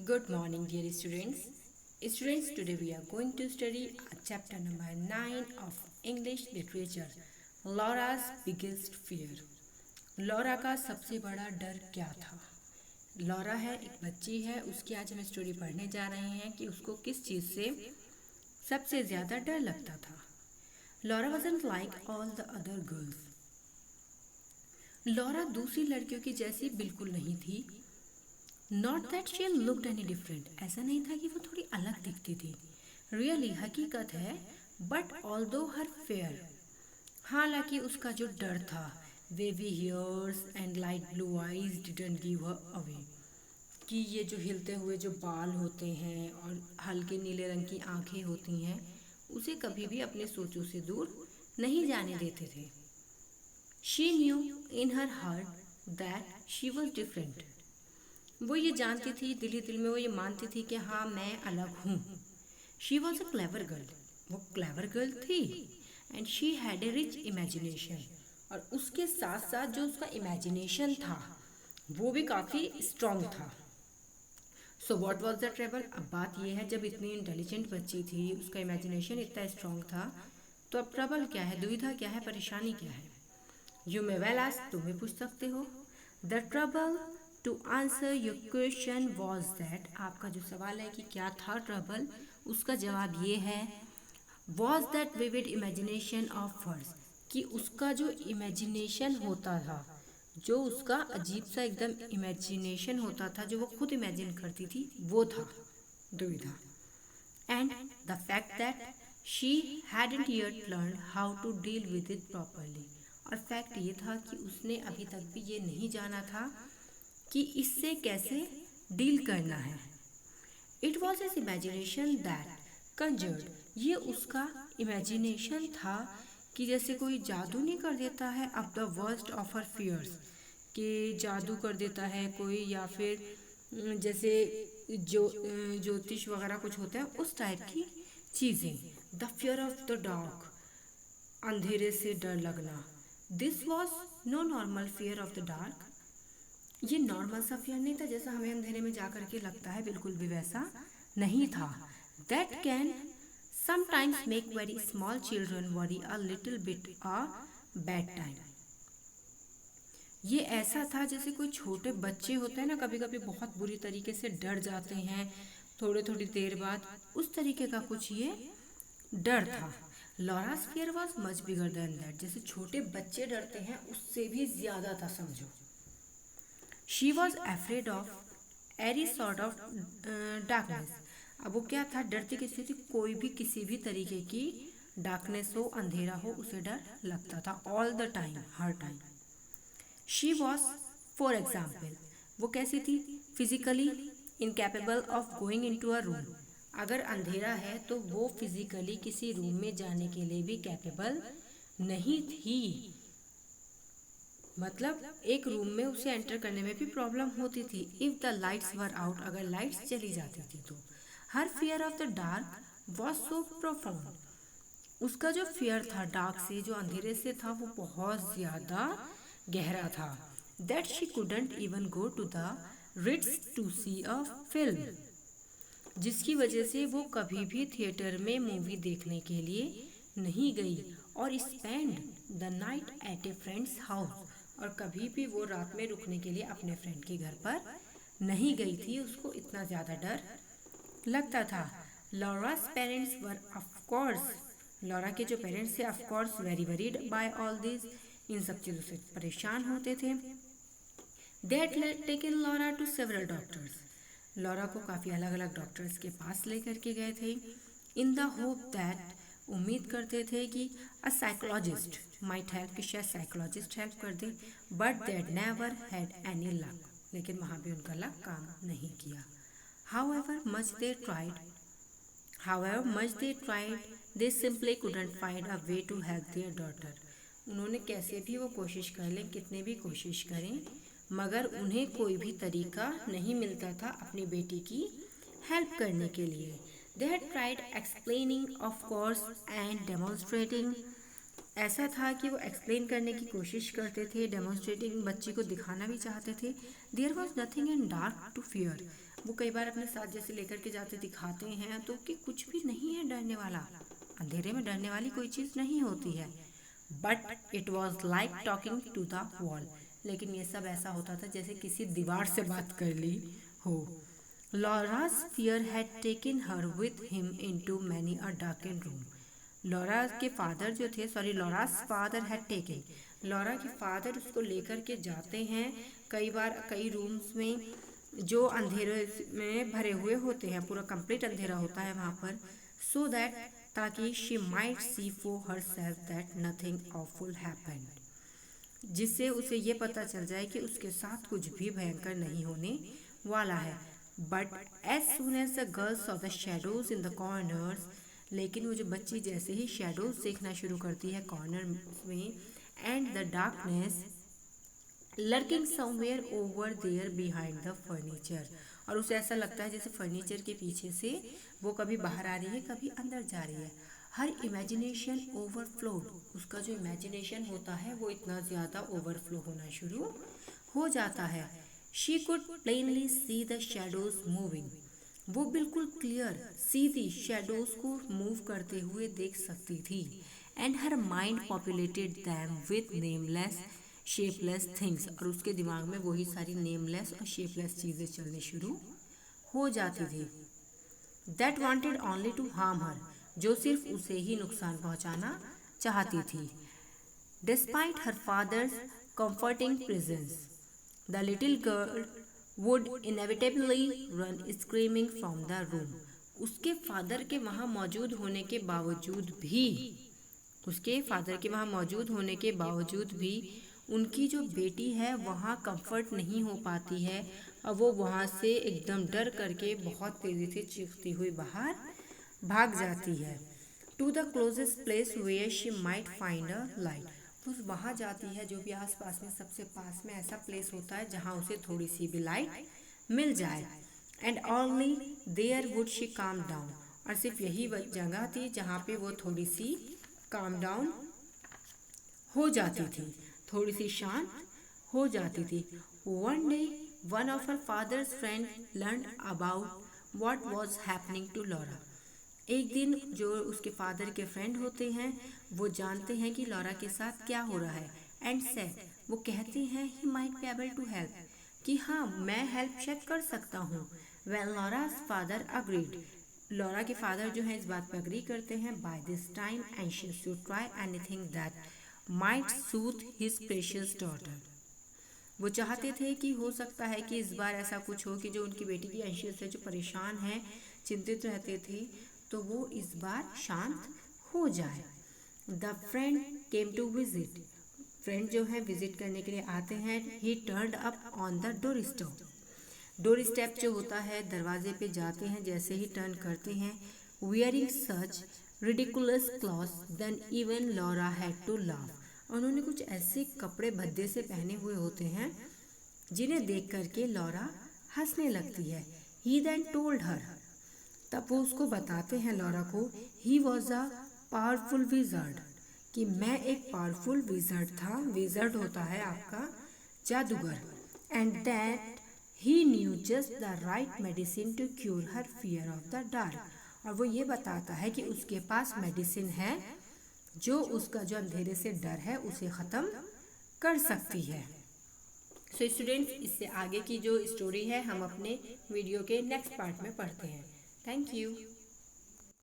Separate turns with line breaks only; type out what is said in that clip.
Good morning, dear students. Students, today we are going to study chapter number 9 of English literature, Laura's biggest fear. Laura का सबसे बड़ा डर क्या था? Laura है, एक बच्ची है, उसकी आज हम स्टोरी पढ़ने जा रहे हैं कि उसको किस चीज़ से सबसे ज़्यादा डर लगता था. Laura wasn't like all the other girls. Laura दूसरी लड़कियों की जैसी बिल्कुल नहीं थी. Not that she looked any different, ऐसा नहीं था कि वो थोड़ी अलग दिखती थी. रियली हकीकत है, बट ऑल्दो हर फेयर, हालांकि उसका जो डर था, wavy hairs and light blue eyes didn't give her away, कि ये जो हिलते हुए जो बाल होते हैं और हल्के नीले रंग की आंखें होती हैं, उसे कभी भी अपने सोचों से दूर नहीं जाने देते थे. She new in her heart that she was different. वो ये जानती थी, दिल ही दिल में वो ये मानती थी कि हाँ, मैं अलग हूँ. She was a clever girl, वो क्लेवर गर्ल थी. And she had a rich imagination, और उसके साथ साथ जो उसका इमेजिनेशन था वो भी काफ़ी स्ट्रॉन्ग था. So what was the trouble? अब बात यह है, जब इतनी इंटेलिजेंट बच्ची थी, उसका इमेजिनेशन इतना स्ट्रॉन्ग था, तो अब ट्रबल क्या है, दुविधा क्या है, परेशानी क्या है? यू मे वेल आस्क, तुम भी पूछ सकते हो. The trouble to answer your question was that, आपका जो सवाल है कि क्या था ट्रबल, उसका जवाब ये है, was that vivid imagination of hers, कि उसका जो इमेजिनेशन होता था, जो उसका अजीब सा एकदम इमेजिनेशन होता था, जो वो खुद इमेजिन करती थी, वो था दुविधा. And the fact that she hadn't yet learn how to deal with it properly, और फैक्ट ये था कि उसने अभी तक भी ये नहीं जाना था कि इससे कैसे डील करना है. It was his imagination that conjured, ये उसका इमेजिनेशन था कि जैसे कोई जादू नहीं कर देता है अब the worst of her fears, कि जादू कर देता है कोई, या फिर जैसे ज्योतिष वगैरह कुछ होता है, उस टाइप की चीज़ें. The fear of the dark, अंधेरे से डर लगना. This was no normal fear of the dark, ये नॉर्मल सा फियर नहीं था जैसा हमें अंधेरे में जा करके लगता है, बिल्कुल भी वैसा नहीं था. That can sometimes make very small children worry a little bit a bad time. ये ऐसा था जैसे कोई छोटे बच्चे होते हैं ना, कभी कभी बहुत बुरी तरीके से डर जाते हैं थोड़ी थोड़ी देर बाद, उस तरीके का कुछ ये डर था. लॉरा's fear was much bigger than that, जैसे छोटे बच्चे डरते हैं उससे भी ज़्यादा था समझो. She was afraid of any sort of darkness. अब वो क्या था, डरती किसी थी, कोई भी किसी भी तरीके की डार्कनेस हो, अंधेरा हो, उसे डर लगता था ऑल द टाइम, हर time. She was, for example, वो कैसी थी, physically incapable of going into a room. अगर अंधेरा है तो वो फिजिकली किसी रूम में जाने के लिए भी कैपेबल नहीं थी. मतलब एक रूम में उसे एंटर करने में भी प्रॉब्लम होती थी. If the lights were out, अगर लाइट्स चली जाती थी तो. Her fear of the dark was so profound, उसका जो फियर था डार्क से, जो अंधेरे से था, वो बहुत ज़्यादा गहरा था. That she couldn't even go to the Ritz to see a film, जिसकी वजह से वो कभी भी थिएटर में मूवी देखने के लिए नहीं गई. और spend the night at a friend's house, और कभी भी वो रात में रुकने के लिए अपने फ्रेंड के घर पर नहीं गई थी, उसको इतना ज़्यादा डर लगता था. Laura's parents were of course, Laura के जो पेरेंट्स थे of course very worried by all this, इन सब चीज़ों से परेशान होते थे. They had taken Laura to several doctors, Laura को काफ़ी अलग अलग डॉक्टर्स के पास लेकर के गए थे. इन द होप दैट, उम्मीद करते थे कि अ साइकोलॉजिस्ट माइट हेल्प, कि शायद साइकोलॉजिस्ट हेल्प कर दे. But that never had any luck, लेकिन वहाँ भी उनका लक काम नहीं किया. However much they tried, they simply couldn't find a way to help their daughter. उन्होंने कैसे भी वो कोशिश कर लें, कितने भी कोशिश करें, मगर उन्हें कोई भी तरीका नहीं मिलता था अपनी बेटी की हेल्प करने के लिए. They had tried explaining of course and demonstrating, ऐसा था कि वो एक्सप्लेन करने की कोशिश करते थे, डेमोन्स्ट्रेटिंग, बच्ची को दिखाना भी चाहते थे. There was nothing in dark to fear, वो कई बार अपने साथ जैसे लेकर के जाते दिखाते हैं तो कि कुछ भी नहीं है डरने वाला, अंधेरे में डरने वाली कोई चीज़ नहीं होती है। But it was like talking to the wall, लेकिन ये सब ऐसा होता था जैसे किसी दीवार से बात कर ली हो। लॉरा's fear had taken her with him into many a darkened room. Laura के फादर जो थे, sorry, Laura's father had taken, Laura के फादर उसको लेकर के जाते हैं कई बार कई रूम्स में जो अंधेरे में भरे हुए होते हैं, पूरा कंप्लीट अंधेरा होता है वहाँ पर, सो दैट ताकि she might see for her self that nothing awful happened, जिससे उसे ये पता चल जाए कि उसके साथ कुछ भी भयंकर नहीं होने वाला है। But as soon as the girls saw the shadows in the corners, लेकिन वो जो बच्ची जैसे ही शैडोज देखना शुरू करती है कॉर्नर में, and the darkness lurking somewhere over there behind the furniture, और उसे ऐसा लगता है जैसे फर्नीचर के पीछे से वो कभी बाहर आ रही है कभी अंदर जा रही है। हर इमेजिनेशन ओवरफ्लोड, उसका जो इमेजिनेशन होता है वो इतना ज़्यादा ओवरफ्लो होना शुरू हो जाता है। She could plainly see the shadows moving, वो बिल्कुल क्लियर सीधी शेडोज को मूव करते हुए देख सकती थी। And her mind populated them with nameless shapeless things, और उसके दिमाग में वही सारी नेमलेस और शेपलेस चीज़ें चलनी शुरू हो जाती थी। That wanted only to harm her, जो सिर्फ उसे ही नुकसान पहुंचाना चाहती थी। Despite her father's comforting presence, the little girl would inevitably run screaming from the room. उसके फादर के वहाँ मौजूद होने के बावजूद भी, उसके फादर के वहाँ मौजूद होने के बावजूद भी उनकी जो बेटी है वहाँ कंफर्ट नहीं हो पाती है, और वो वहाँ से एकदम डर करके बहुत तेज़ी से चीखती हुई बाहर भाग जाती है। To the closest place where she might find a light, उस वहाँ जाती है जो भी आसपास में सबसे पास में ऐसा प्लेस होता है जहाँ उसे थोड़ी सी भी लाइट मिल जाए। And only there would she calm down, और सिर्फ यही जगह थी जहाँ पे वो थोड़ी सी काम डाउन हो जाती थी, थोड़ी सी शांत हो जाती थी। One day one of her father's friend learn about what was happening to Laura, एक दिन जो उसके फादर के फ्रेंड होते हैं वो जानते हैं कि लॉरा के साथ क्या हो रहा है। एंड सेड, वो कहते हैं he might be able to help, कि हाँ मैं हेल्प शायद कर सकता हूँ। Well Laura's father agreed, Laura के फादर जो है इस बात पर अग्री करते हैं। By this time anxious to try anything that might soothe his precious daughter, वो चाहते थे कि हो सकता है कि इस बार ऐसा कुछ हो कि जो उनकी बेटी की एंशियस है, जो परेशान है, चिंतित रहते थे, तो वो इस बार शांत हो जाए। The friend came to visit, friend जो है विजिट करने के लिए आते हैं। He turned up on the doorstep, doorstep जो होता है दरवाजे पे जाते हैं, जैसे ही टर्न करते हैं, wearing such ridiculous clothes then even Laura had to laugh, उन्होंने कुछ ऐसे कपड़े भद्दे से पहने हुए होते हैं जिन्हें देख करके लॉरा हंसने लगती है। ही देन टोल्ड हर, तब वो उसको बताते हैं लॉरा को, he was a powerful wizard, कि मैं एक पावरफुल विजर्ड था, विजर्ड होता है आपका जादूगर। And that he knew just the right medicine to cure her fear of the dark, और वो ये बताता है कि उसके पास मेडिसिन है जो उसका जो अंधेरे से डर है उसे ख़त्म कर सकती है। सो स्टूडेंट्स, इससे आगे की जो स्टोरी है हम अपने वीडियो के नेक्स्ट पार्ट में पढ़ते हैं। Thank you.